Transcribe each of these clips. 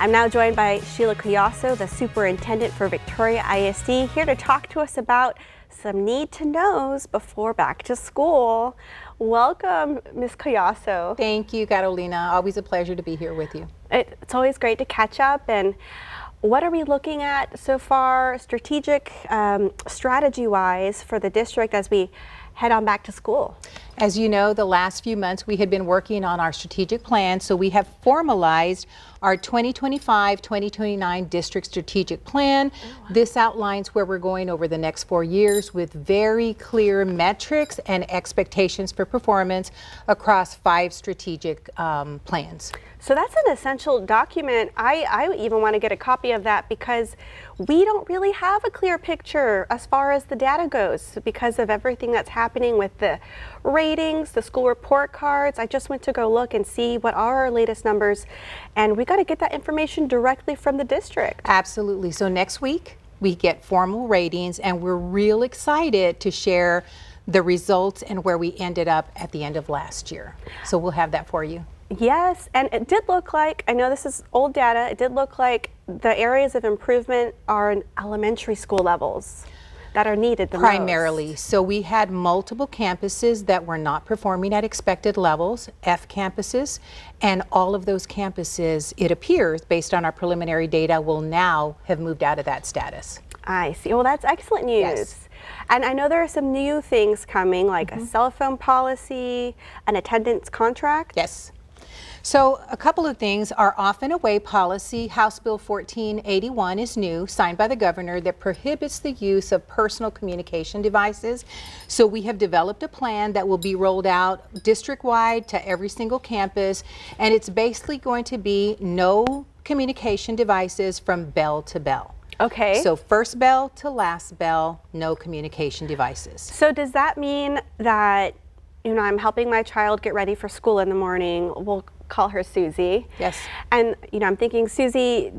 I'm now joined by Sheila Cuyasso, the Superintendent for Victoria ISD, here to talk to us about some need-to-knows before back to school. Welcome, Ms. Cuyasso. Thank you, Carolina. Always a pleasure to be here with you. It's always great to catch up. And what are we looking at so far, strategic, strategy-wise, for the district as we head on back to school? As you know, the last few months we had been working on our strategic plan, so we have formalized our 2025-2029 district strategic plan. Oh, wow. This outlines where we're going over the next 4 years with very clear metrics and expectations for performance across 5 strategic plans. So that's an essential document. I even want to get a copy of that because we don't really have a clear picture as far as the data goes because of everything that's happening with the ratings, the school report cards. I just went to go look and see what are our latest numbers, and we got to get that information directly from the district. Absolutely. So next week we get formal ratings, and we're real excited to share the results and where we ended up at the end of last year. So we'll have that for you. Yes, and it did look like, I know this is old data, it did look like the areas of improvement are in elementary school levels that are needed the primarily. most. So we had multiple campuses that were not performing at expected levels, F campuses, and all of those campuses, it appears, based on our preliminary data, will now have moved out of that status. I see. Well, that's excellent news. Yes. And I know there are some new things coming, like a cell phone policy, an attendance contract. Yes. So a couple of things. Our off and away policy, House Bill 1481, is new, signed by the governor, that prohibits the use of personal communication devices. So we have developed a plan that will be rolled out district-wide to every single campus, and it's basically going to be no communication devices from bell to bell. Okay. So first bell to last bell, no communication devices. So does that mean that, you know, I'm helping my child get ready for school in the morning, we'll call her Susie. Yes. And, you know, I'm thinking, Susie,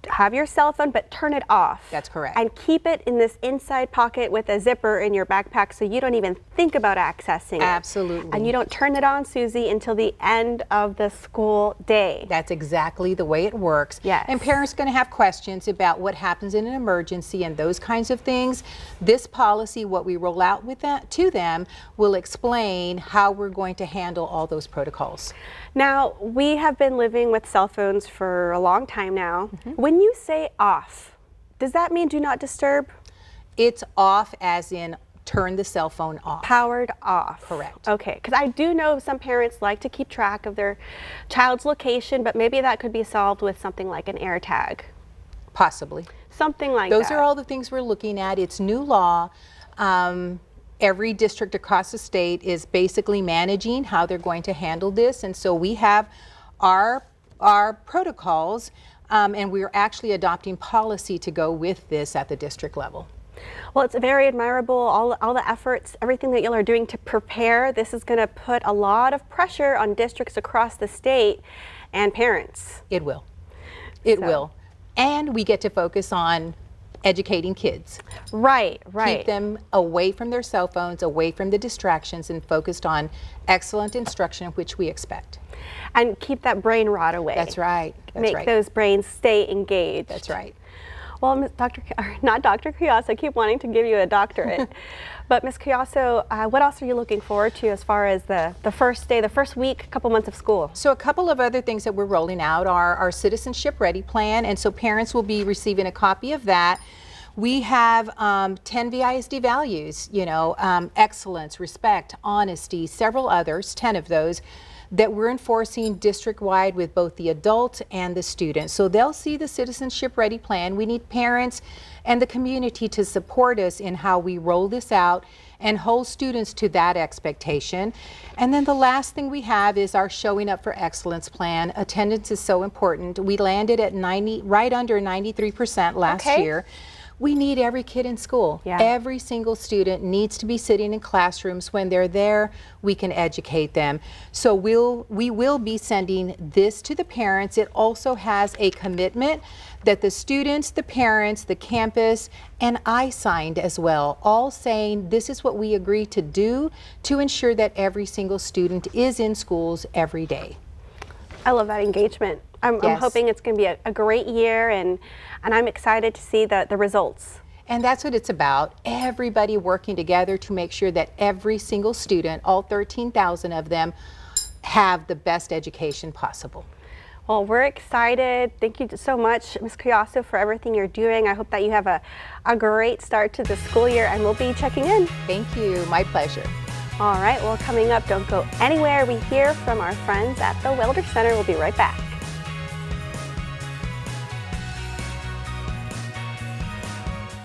have your cell phone, but turn it off. That's correct. And keep it in this inside pocket with a zipper in your backpack so you don't even think about accessing it. Absolutely. And you don't turn it on, Susie, until the end of the school day. That's exactly the way it works. Yes. And parents are going to have questions about what happens in an emergency and those kinds of things. This policy, what we roll out with that to them, will explain how we're going to handle all those protocols. Now, we have been living with cell phones for a long time now. When you say off, does that mean do not disturb? It's off as in turn the cell phone off. Powered off. Correct. Okay, because I do know some parents like to keep track of their child's location, but maybe that could be solved with something like an AirTag. Possibly. Something like that. Those are all the things we're looking at. It's new law. Every district across the state is basically managing how they're going to handle this, and so we have our protocols, and we're actually adopting policy to go with this at the district level. Well, it's very admirable, all the efforts, everything that y'all are doing to prepare. This is going to put a lot of pressure on districts across the state and parents. It will. It will. And we get to focus on educating kids. Right, right. Keep them away from their cell phones, away from the distractions, and focused on excellent instruction, which we expect. And keep that brain rot away. That's right. That's Make right. those brains stay engaged. That's right. Well, not Dr. Cuyasso, I keep wanting to give you a doctorate. But Ms. Cuyasso, what else are you looking forward to as far as the first day, the first week, couple months of school? So a couple of other things that we're rolling out are our Citizenship Ready plan, and so parents will be receiving a copy of that. We have 10 VISD values, you know, excellence, respect, honesty, several others, 10 of those, that we're enforcing district-wide with both the adults and the students. So they'll see the Citizenship Ready plan. We need parents and the community to support us in how we roll this out and hold students to that expectation. And then the last thing we have is our Showing Up for Excellence plan. Attendance is so important. We landed at right under 93% last year. We need every kid in school. Yeah. Every single student needs to be sitting in classrooms. When they're there, we can educate them. So we will be sending this to the parents. It also has a commitment that the students, the parents, the campus, and I signed as well, all saying this is what we agree to do to ensure that every single student is in schools every day. I love that engagement. I'm Yes. hoping it's going to be a great year, and I'm excited to see the results. And that's what it's about, everybody working together to make sure that every single student, all 13,000 of them, have the best education possible. Well, we're excited. Thank you so much, Ms. Cuyasso, for everything you're doing. I hope that you have a great start to the school year, and we'll be checking in. Thank you. My pleasure. All right, well, coming up, don't go anywhere. We hear from our friends at the Welder Center. We'll be right back.